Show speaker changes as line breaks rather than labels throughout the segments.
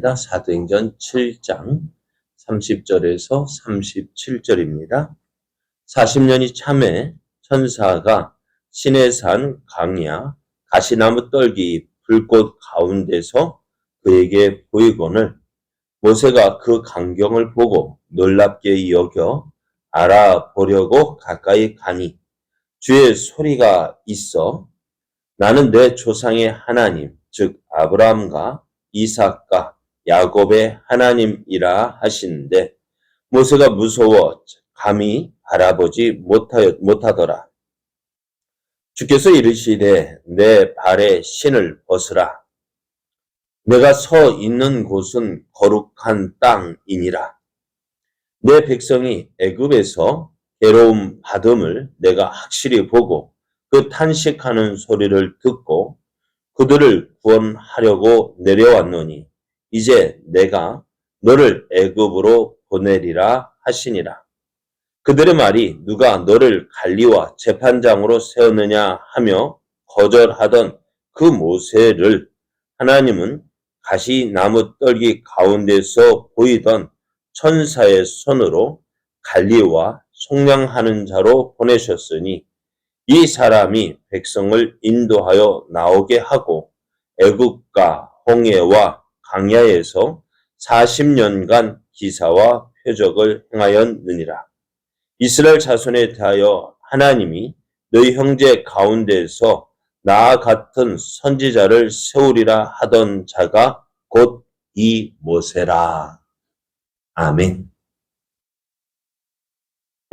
사도행전 7장 30절에서 37절입니다. 40년이 참에 천사가 시내산 강야 가시나무 떨기 불꽃 가운데서 그에게 보이거늘 모세가 그 광경을 보고 놀랍게 여겨 알아보려고 가까이 가니 주의 소리가 있어 나는 내 조상의 하나님 즉 아브라함과 이삭과 야곱의 하나님이라 하시는데 모세가 무서워 감히 바라보지 못하더라. 주께서 이르시되 내 발에 신을 벗으라. 내가 서 있는 곳은 거룩한 땅이니라. 내 백성이 애굽에서 괴로움 받음을 내가 확실히 보고 그 탄식하는 소리를 듣고 그들을 구원하려고 내려왔노니 이제 내가 너를 애굽으로 보내리라 하시니라. 그들의 말이 누가 너를 관리와 재판장으로 세웠느냐 하며 거절하던 그 모세를 하나님은 가시나무 떨기 가운데서 보이던 천사의 손으로 관리와 속량하는 자로 보내셨으니 이 사람이 백성을 인도하여 나오게 하고 애굽과 홍해와 광야에서 40년간 기사와 표적을 행하였느니라. 이스라엘 자손에 대하여 하나님이 너희 형제 가운데서 나와 같은 선지자를 세우리라 하던 자가 곧 이 모세라. 아멘.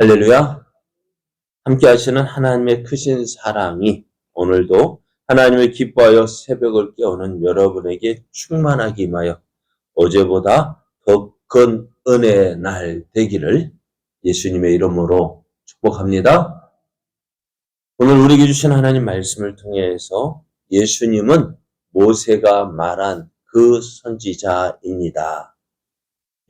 할렐루야. 함께 하시는 하나님의 크신 사랑이 오늘도 하나님을 기뻐하여 새벽을 깨우는 여러분에게 충만하게 임하여 어제보다 더 큰 은혜의 날 되기를 예수님의 이름으로 축복합니다. 오늘 우리에게 주신 하나님 말씀을 통해서 예수님은 모세가 말한 그 선지자입니다.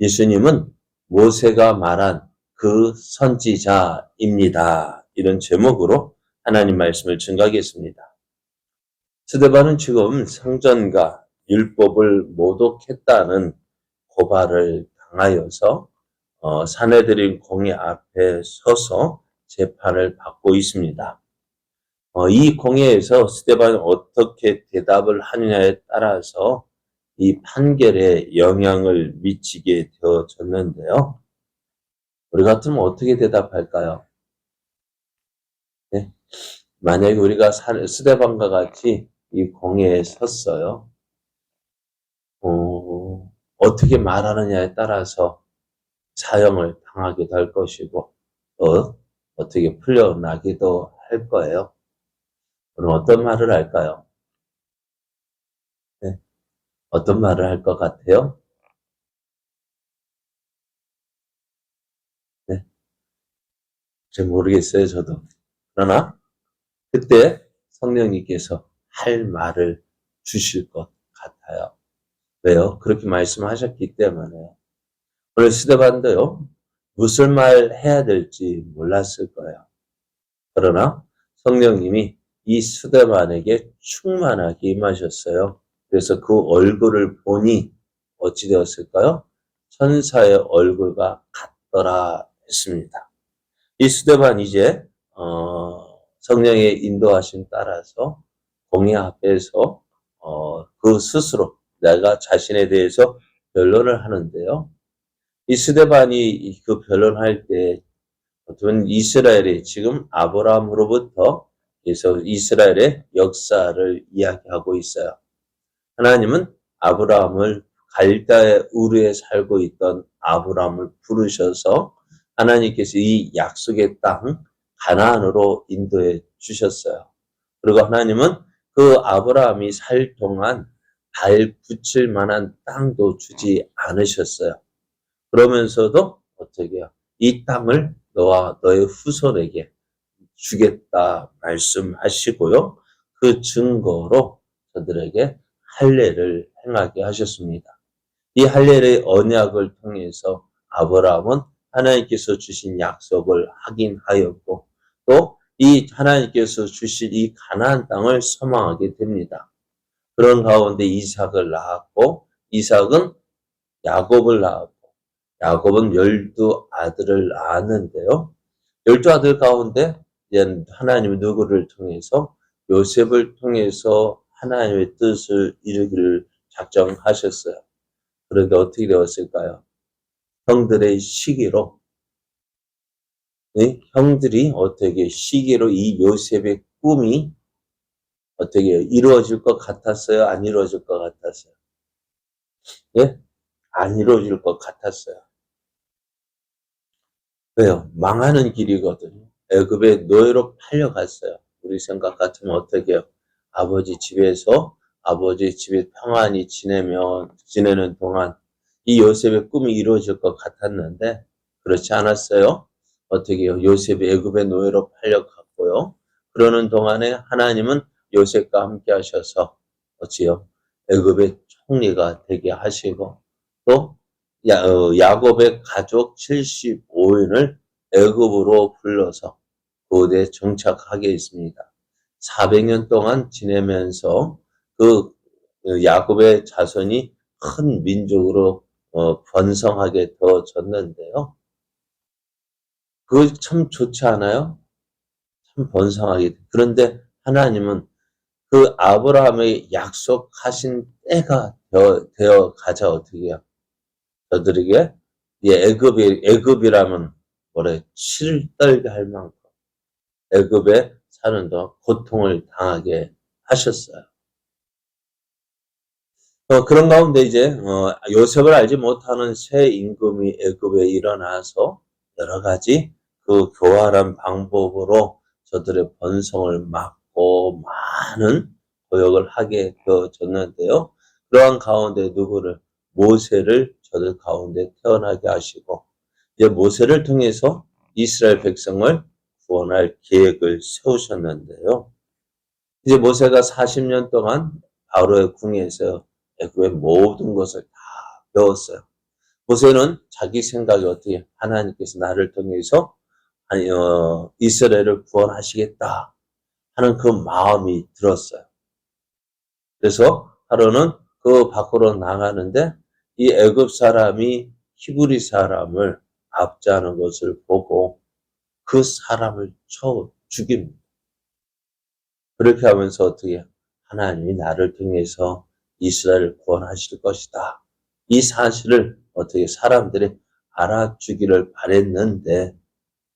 예수님은 모세가 말한 그 선지자입니다. 이런 제목으로 하나님 말씀을 증거하겠습니다. 스데반은 지금 성전과 율법을 모독했다는 고발을 당하여서 산헤드린 공회 앞에 서서 재판을 받고 있습니다. 이 공회에서 스데반이 어떻게 대답을 하느냐에 따라서 이 판결에 영향을 미치게 되어졌는데요. 우리 같으면 어떻게 대답할까요? 네? 만약에 우리가 스데반과 같이 이 공회에 섰어요. 어떻게 말하느냐에 따라서 사형을 당하기도 할 것이고 어떻게 풀려나기도 할 거예요. 그럼 어떤 말을 할까요? 네? 어떤 말을 할 것 같아요? 네? 잘 모르겠어요, 저도. 그러나 그때 성령님께서 할 말을 주실 것 같아요. 왜요? 그렇게 말씀하셨기 때문에요. 오늘 스데반도요, 무슨 말 해야 될지 몰랐을 거예요. 그러나 성령님이 이 스데반에게 충만하게 임하셨어요. 그래서 그 얼굴을 보니 어찌 되었을까요? 천사의 얼굴과 같더라 했습니다. 이 스데반 이제 성령의 인도하심 따라서 공회 앞에서 그 스스로 내가 자신에 대해서 변론을 하는데요. 이 스데반이 그 변론할 때 어떤 이스라엘이 지금 아브라함으로부터 그래서 이스라엘의 역사를 이야기하고 있어요. 하나님은 아브라함을 갈대아의 우르에 살고 있던 아브라함을 부르셔서 하나님께서 이 약속의 땅 가나안으로 인도해 주셨어요. 그리고 하나님은 그 아브라함이 살 동안 발 붙일 만한 땅도 주지 않으셨어요. 그러면서도 어떻게 해요? 이 땅을 너와 너의 후손에게 주겠다 말씀하시고요. 그 증거로 저들에게 할례를 행하게 하셨습니다. 이 할례의 언약을 통해서 아브라함은 하나님께서 주신 약속을 확인하였고 또 이 하나님께서 주신 이 가나안 땅을 소망하게 됩니다. 그런 가운데 이삭을 낳았고 이삭은 야곱을 낳았고, 야곱은 12아들을 낳았는데요. 12아들 가운데 하나님이 누구를 통해서 요셉을 통해서 하나님의 뜻을 이루기를 작정하셨어요. 그런데 어떻게 되었을까요? 형들의 시기로, 형들이 어떻게 시기로 이 요셉의 꿈이 어떻게 이루어질 것 같았어요? 안 이루어질 것 같았어요? 예? 안 이루어질 것 같았어요. 왜요? 망하는 길이거든요. 애굽의 노예로 팔려갔어요. 우리 생각 같으면 어떻게 해요? 아버지 집에 평안히 지내는 동안 이 요셉의 꿈이 이루어질 것 같았는데 그렇지 않았어요. 어떻게 해요? 요셉이 애굽의 노예로 팔려갔고요. 그러는 동안에 하나님은 요셉과 함께 하셔서 어찌요? 애굽의 총리가 되게 하시고 또 야곱의 가족 75인을 애굽으로 불러서 그곳에 정착하게 했습니다. 400년 동안 지내면서 그 야곱의 자손이 큰 민족으로 번성하게 되어졌는데요. 그거 참 좋지 않아요? 참 번성하게. 그런데 하나님은 그 아브라함의 약속하신 때가 되어 가자 어떻게 해요? 저들에게 애굽이라면 뭐래 치를 떨게 할 만큼 애굽에 사는 동안 고통을 당하게 하셨어요. 그런 가운데 이제 요셉을 알지 못하는 새 임금이 애굽에 일어나서 여러 가지 그 교활한 방법으로 저들의 번성을 막고 많은 고역을 하게 되어졌는데요. 그러한 가운데 누구를 모세를 저들 가운데 태어나게 하시고 이제 모세를 통해서 이스라엘 백성을 구원할 계획을 세우셨는데요. 이제 모세가 40년 동안 바로의 궁에서 애굽의 모든 것을 다 배웠어요. 모세는 자기 생각이 어떻게 하나님께서 나를 통해서 이스라엘을 구원하시겠다 하는 그 마음이 들었어요. 그래서 하루는 그 밖으로 나가는데 이 애굽 사람이 히브리 사람을 압제하는 것을 보고 그 사람을 쳐 죽입니다. 그렇게 하면서 어떻게 하나님이 나를 통해서 이스라엘을 구원하실 것이다. 이 사실을 어떻게 사람들이 알아주기를 바랬는데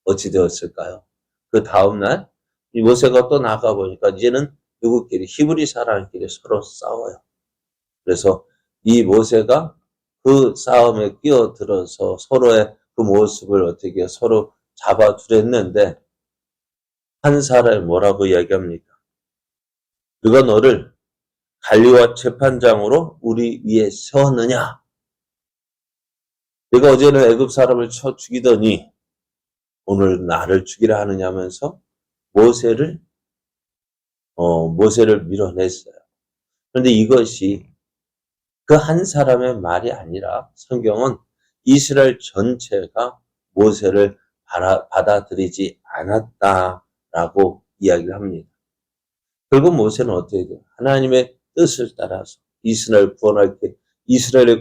어찌 되었을까요? 그 다음날 이 모세가 또 나가보니까 이제는 누구끼리 히브리 사람끼리 서로 싸워요. 그래서 이 모세가 그 싸움에 끼어들어서 서로의 그 모습을 어떻게 서로 잡아두랬는데 한 사람이 뭐라고 이야기합니까? 누가 너를 관리와 재판장으로 우리 위에 세웠느냐? 내가 어제는 애굽 사람을 쳐 죽이더니 오늘 나를 죽이라 하느냐면서 모세를 밀어냈어요. 그런데 이것이 그 한 사람의 말이 아니라 성경은 이스라엘 전체가 모세를 받아들이지 않았다라고 이야기를 합니다. 결국 모세는 어떻게 돼요? 하나님의 뜻을 따라서 이스라엘을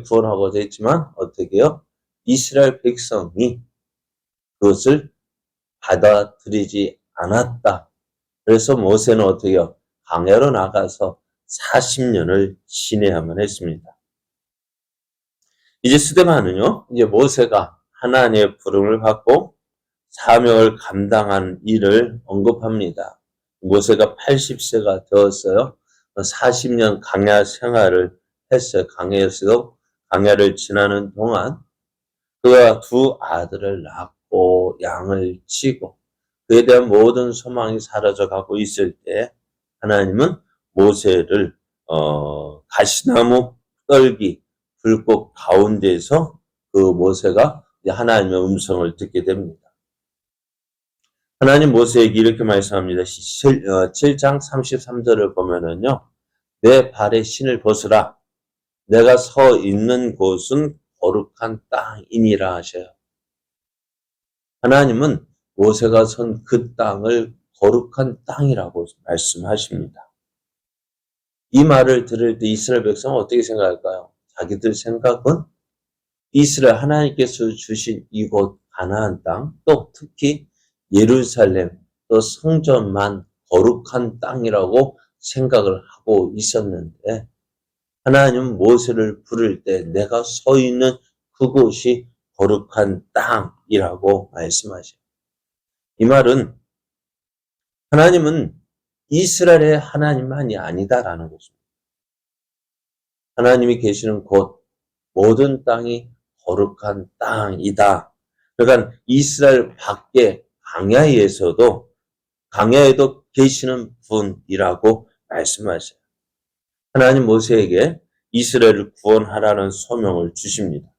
구원하고자 했지만 어떻게 해요? 이스라엘 백성이 그것을 받아들이지 않았다. 그래서 모세는 어떻게 해요? 광야로 나가서 40년을 지내야만 했습니다. 이제 스데반은요, 이제 모세가 하나님의 부름을 받고 사명을 감당한 일을 언급합니다. 모세가 80세가 되었어요. 40년 광야 생활을 했어요. 광야를 지나는 동안 그가 두 아들을 낳고 양을 치고 그에 대한 모든 소망이 사라져가고 있을 때 하나님은 모세를 가시나무 떨기 불꽃 가운데에서 그 모세가 하나님의 음성을 듣게 됩니다. 하나님 모세에게 이렇게 말씀합니다. 7장 33절을 보면은요. 내 발에 신을 벗으라. 내가 서 있는 곳은 거룩한 땅이니라 하셔요. 하나님은 모세가 선 그 땅을 거룩한 땅이라고 말씀하십니다. 이 말을 들을 때 이스라엘 백성은 어떻게 생각할까요? 자기들 생각은 이스라엘 하나님께서 주신 이곳 가나안 땅, 또 특히 예루살렘, 또 성전만 거룩한 땅이라고 생각을 하고 있었는데 하나님은 모세를 부를 때 내가 서 있는 그곳이 거룩한 땅이라고 말씀하셔요. 이 말은 하나님은 이스라엘의 하나님만이 아니다라는 것입니다. 하나님이 계시는 곳, 모든 땅이 거룩한 땅이다. 그러니까 이스라엘 밖에 광야에도 계시는 분이라고 말씀하셔요. 하나님 모세에게 이스라엘을 구원하라는 소명을 주십니다.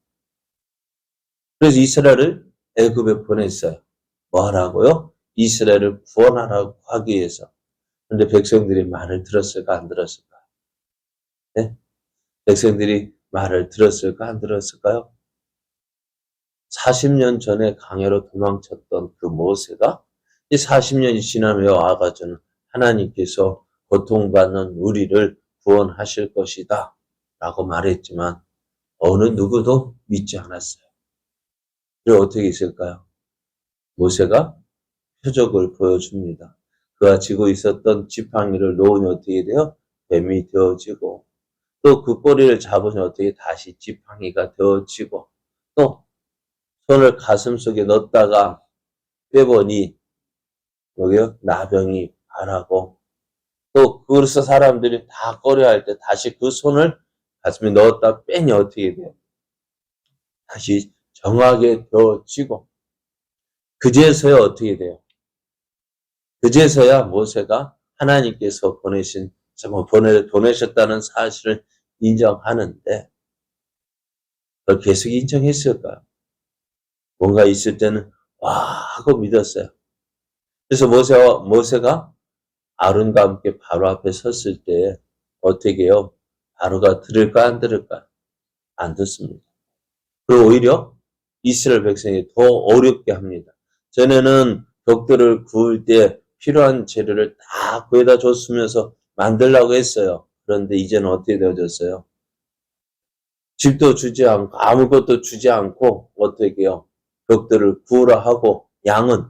그래서 이스라엘을 애굽에 보냈어요. 뭐 하라고요? 이스라엘을 구원하라고 하기 위해서. 그런데 백성들이 말을 들었을까 안 들었을까? 네? 백성들이 말을 들었을까 안 들었을까요? 40년 전에 광야로 도망쳤던 그 모세가 이 40년이 지나며 와가지고는 하나님께서 고통받는 우리를 구원하실 것이다 라고 말했지만 어느 누구도 믿지 않았어요. 그리고 어떻게 있을까요? 모세가 표적을 보여줍니다. 그가 쥐고 있었던 지팡이를 놓으니 어떻게 돼요? 뱀이 되어지고 또 그 꼬리를 잡으니 어떻게 다시 지팡이가 되어지고 또 손을 가슴 속에 넣었다가 빼보니 여기요 나병이 발하고 또 그래서 사람들이 다 꺼려할 때 다시 그 손을 가슴에 넣었다 빼니 어떻게 돼요? 다시 정하게 되어지고 그제서야 어떻게 돼요? 그제서야 모세가 하나님께서 보내셨다는 사실을 인정하는데 그걸 계속 인정했을까요? 뭔가 있을 때는 와 하고 믿었어요. 그래서 모세가 아론과 함께 바로 앞에 섰을 때 어떻게 해요? 바로가 들을까 안 들을까? 안 듣습니다. 그리고 오히려 이스라엘 백성이 더 어렵게 합니다. 전에는 벽돌을 구울 때 필요한 재료를 다 구해다 줬으면서 만들라고 했어요. 그런데 이제는 어떻게 되어졌어요? 집도 주지 않고 아무것도 주지 않고 어떻게 해요? 벽돌을 구우라 하고 양은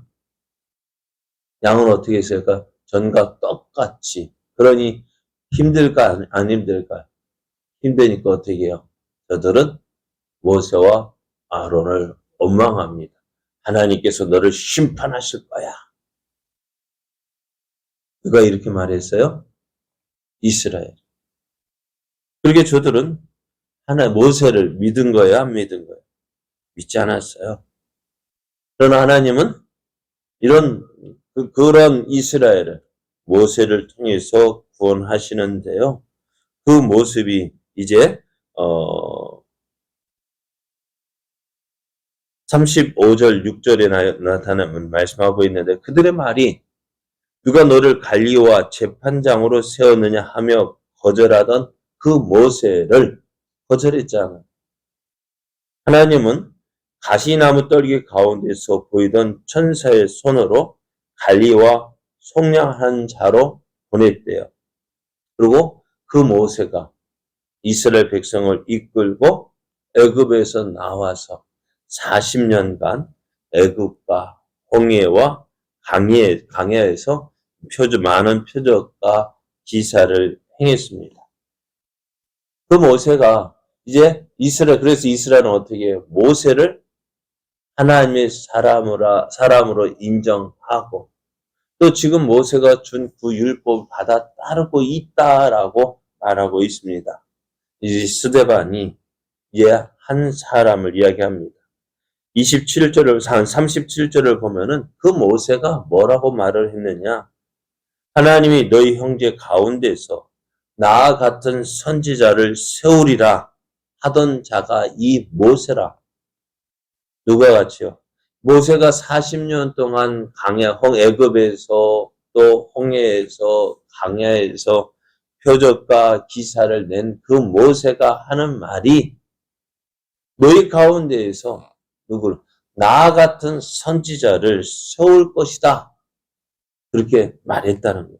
어떻게 했을까? 전과 똑같이. 그러니 힘들까 안 힘들까? 힘드니까 어떻게 해요? 저들은 모세와 아론을 원망합니다. 하나님께서 너를 심판하실 거야. 누가 이렇게 말했어요? 이스라엘. 그렇게 저들은 모세를 믿은 거예요? 안 믿은 거예요? 믿지 않았어요. 그러나 하나님은 그런 이스라엘을 모세를 통해서 구원하시는데요. 그 모습이 이제 35절 6절에 나타나면 말씀하고 있는데 그들의 말이 누가 너를 관리와 재판장으로 세웠느냐 하며 거절하던 그 모세를 거절했잖아요. 하나님은 가시나무 떨기 가운데서 보이던 천사의 손으로 관리와 속량한 자로 보냈대요. 그리고 그 모세가 이스라엘 백성을 이끌고 애굽에서 나와서 40년간 애굽과 홍해와 강야에서 많은 표적과 기사를 행했습니다. 그 모세가 이제 그래서 이스라엘은 어떻게 해요? 모세를 하나님의 사람으로 인정하고 또 지금 모세가 준 그 율법을 받아 따르고 있다라고 말하고 있습니다. 이제 스데반이 이제 한 사람을 이야기합니다. 37절을 보면은 그 모세가 뭐라고 말을 했느냐? 하나님이 너희 형제 가운데서 나와 같은 선지자를 세우리라 하던 자가 이 모세라. 누가 같이요? 모세가 40년 동안 애굽에서 또 홍해에서 강야에서 표적과 기사를 낸 그 모세가 하는 말이 너희 가운데에서 나 같은 선지자를 세울 것이다. 그렇게 말했다는 거예요.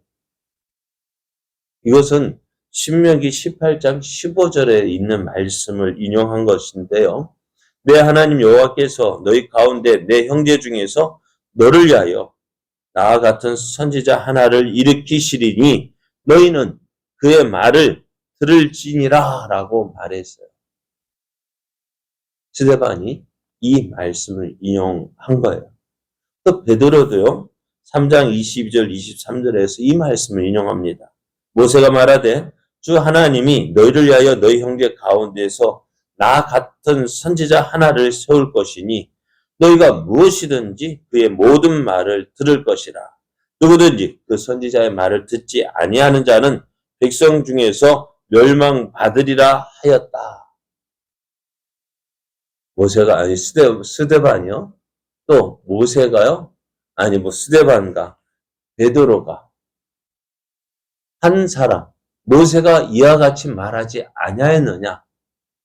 이것은 신명기 18장 15절에 있는 말씀을 인용한 것인데요. 내 하나님 여호와께서 너희 가운데 내 형제 중에서 너를 위하여 나와 같은 선지자 하나를 일으키시리니 너희는 그의 말을 들을지니라 라고 말했어요. 스데반이 이 말씀을 인용한 거예요. 또 베드로도요. 3장 22절 23절에서 이 말씀을 인용합니다. 모세가 말하되 주 하나님이 너희를 위하여 너희 형제 가운데서 나 같은 선지자 하나를 세울 것이니 너희가 무엇이든지 그의 모든 말을 들을 것이라. 누구든지 그 선지자의 말을 듣지 아니하는 자는 백성 중에서 멸망받으리라 하였다. 모세가 아니 스데반이요. 또 모세가요. 아니 스데반과 베드로가 한 사람 모세가 이와 같이 말하지 아니하였느냐.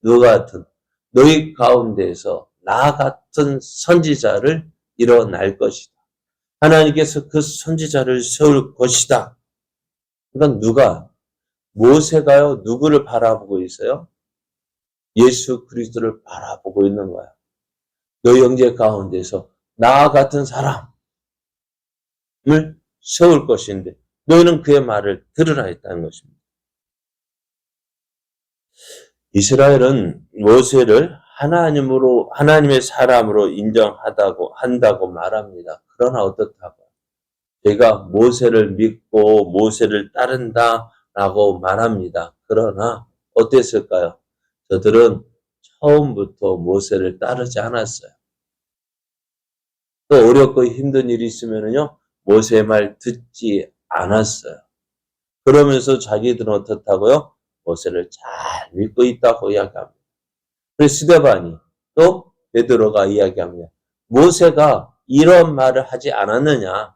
누가 같은 너희 가운데에서 나 같은 선지자를 일어날 것이다. 하나님께서 그 선지자를 세울 것이다. 그러니까 누가 모세가요. 누구를 바라보고 있어요? 예수 그리스도를 바라보고 있는 거야. 너희 형제 가운데서 나 같은 사람을 세울 것인데 너희는 그의 말을 들으라 했다는 것입니다. 이스라엘은 모세를 하나님의 사람으로 한다고 말합니다. 그러나 어떻다고? 제가 모세를 믿고 모세를 따른다라고 말합니다. 그러나 어땠을까요? 저들은 처음부터 모세를 따르지 않았어요. 또 어렵고 힘든 일이 있으면요, 모세의 말 듣지 않았어요. 그러면서 자기들은 어떻다고요? 모세를 잘 믿고 있다고 이야기합니다. 그래서 스데반이 또 베드로가 이야기합니다. 모세가 이런 말을 하지 않았느냐?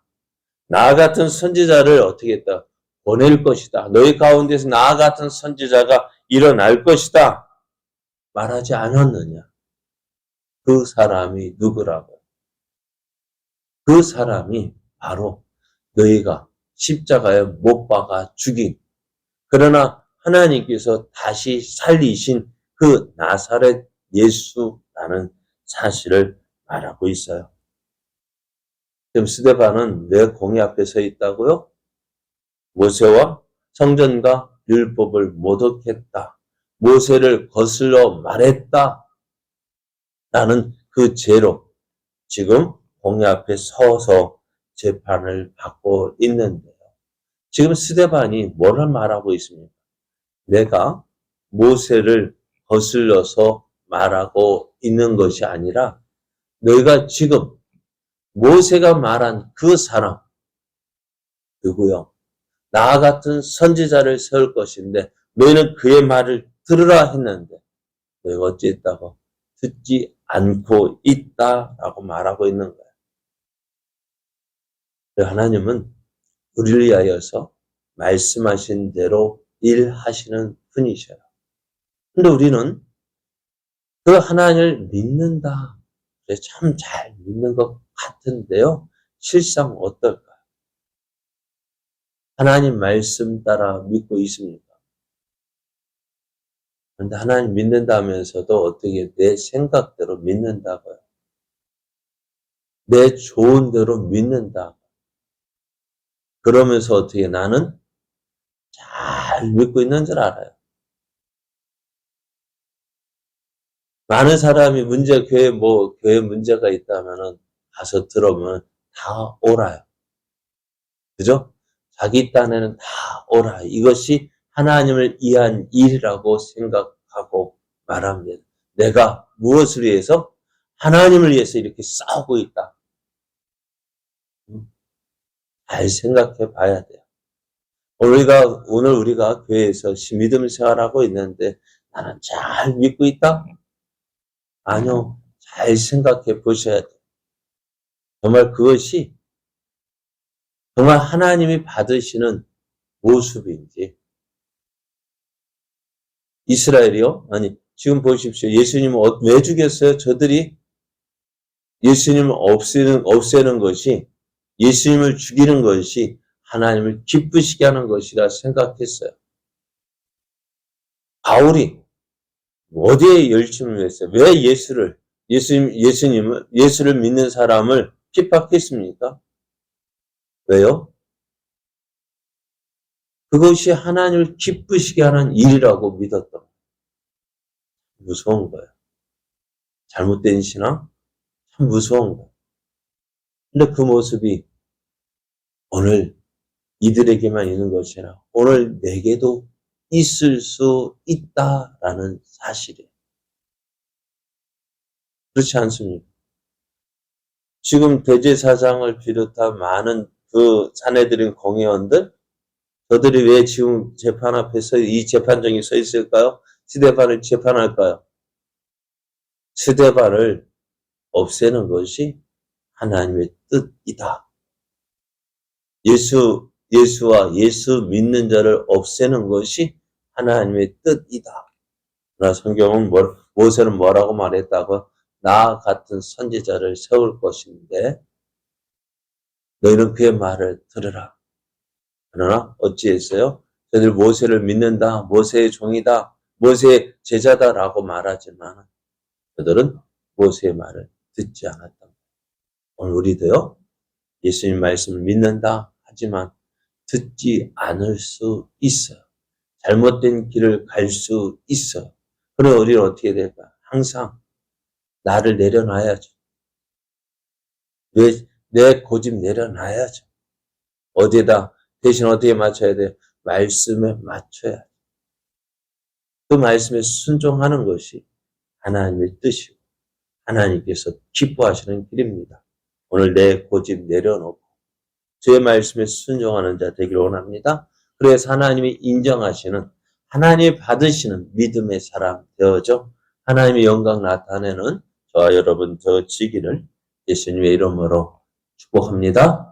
나 같은 선지자를 어떻게 했다? 보낼 것이다. 너희 가운데서 나 같은 선지자가 일어날 것이다. 말하지 않았느냐? 그 사람이 누구라고? 그 사람이 바로 너희가 십자가에 못 박아 죽인, 그러나 하나님께서 다시 살리신 그 나사렛 예수라는 사실을 말하고 있어요. 지금 스데반은 왜 공의 앞에 서 있다고요? 모세와 성전과 율법을 모독했다. 모세를 거슬러 말했다. 라는 그 죄로 지금 공의 앞에 서서 재판을 받고 있는데요. 지금 스데반이 뭐를 말하고 있습니까? 내가 모세를 거슬러서 말하고 있는 것이 아니라 너희가 지금 모세가 말한 그 사람 누구요? 나 같은 선지자를 세울 것인데 너희는 그의 말을 들으라 했는데 너희가 어찌했다고? 듣지 않고 있다라고 말하고 있는 거예요. 하나님은 우리를 위하여서 말씀하신 대로 일하시는 분이셔요. 근데 우리는 그 하나님을 믿는다. 참 잘 믿는 것 같은데요. 실상 어떨까요? 하나님 말씀 따라 믿고 있습니까? 그런데 하나님 믿는다면서도 어떻게 내 생각대로 믿는다고요? 내 좋은 대로 믿는다. 그러면서 어떻게 나는 잘 믿고 있는 줄 알아요. 많은 사람이 교회 문제가 있다면은 가서 들어보면 다 옳아요. 그죠? 자기 딴에는 다 옳아요. 이것이 하나님을 위한 일이라고 생각하고 말합니다. 내가 무엇을 위해서? 하나님을 위해서 이렇게 싸우고 있다. 잘 생각해 봐야 돼요. 오늘 우리가 교회에서 믿음 생활하고 있는데 나는 잘 믿고 있다? 아니요. 잘 생각해 보셔야 돼요. 정말 그것이 정말 하나님이 받으시는 모습인지. 이스라엘이요? 아니, 지금 보십시오. 예수님을 왜 죽였어요? 저들이 예수님을 없애는 것이, 예수님을 죽이는 것이 하나님을 기쁘시게 하는 것이라 생각했어요. 바울이 어디에 열심을 했어요? 왜 예수를 예수를 믿는 사람을 핍박했습니까? 왜요? 그것이 하나님을 기쁘시게 하는 일이라고 믿었던 거예요. 무서운 거예요. 잘못된 신앙? 참 무서운 거예요. 근데 그 모습이 오늘 이들에게만 있는 것이 아니라 오늘 내게도 있을 수 있다라는 사실이에요. 그렇지 않습니까? 지금 대제사장을 비롯한 많은 그 사내들인 공회원들, 저들이 왜 지금 재판 앞에서 이 재판정에 서 있을까요? 스데반을 재판할까요? 스데반을 없애는 것이 하나님의 뜻이다. 예수와 예수 믿는 자를 없애는 것이 하나님의 뜻이다. 그러나 성경은 모세는 뭐라고 말했다고? 나 같은 선지자를 세울 것인데 너희는 그의 말을 들으라. 그러나 어찌했어요? 저들 모세를 믿는다, 모세의 종이다, 모세의 제자다라고 말하지만 저들은 모세의 말을 듣지 않았다. 오늘 우리도요, 예수님 말씀을 믿는다 하지만 듣지 않을 수 있어요. 잘못된 길을 갈 수 있어요. 그럼 우리는 어떻게 될까? 항상 나를 내려놔야죠. 내 고집 내려놔야죠. 어디에다 대신 어디에 맞춰야 돼요? 말씀에 맞춰야 돼요. 그 말씀에 순종하는 것이 하나님의 뜻이고 하나님께서 기뻐하시는 길입니다. 오늘 내 고집 내려놓고 주의 말씀에 순종하는 자 되기를 원합니다. 그래서 하나님이 인정하시는 하나님이 받으시는 믿음의 사람 되어져 하나님의 영광 나타내는 저와 여러분 되어지기를 예수님의 이름으로 축복합니다.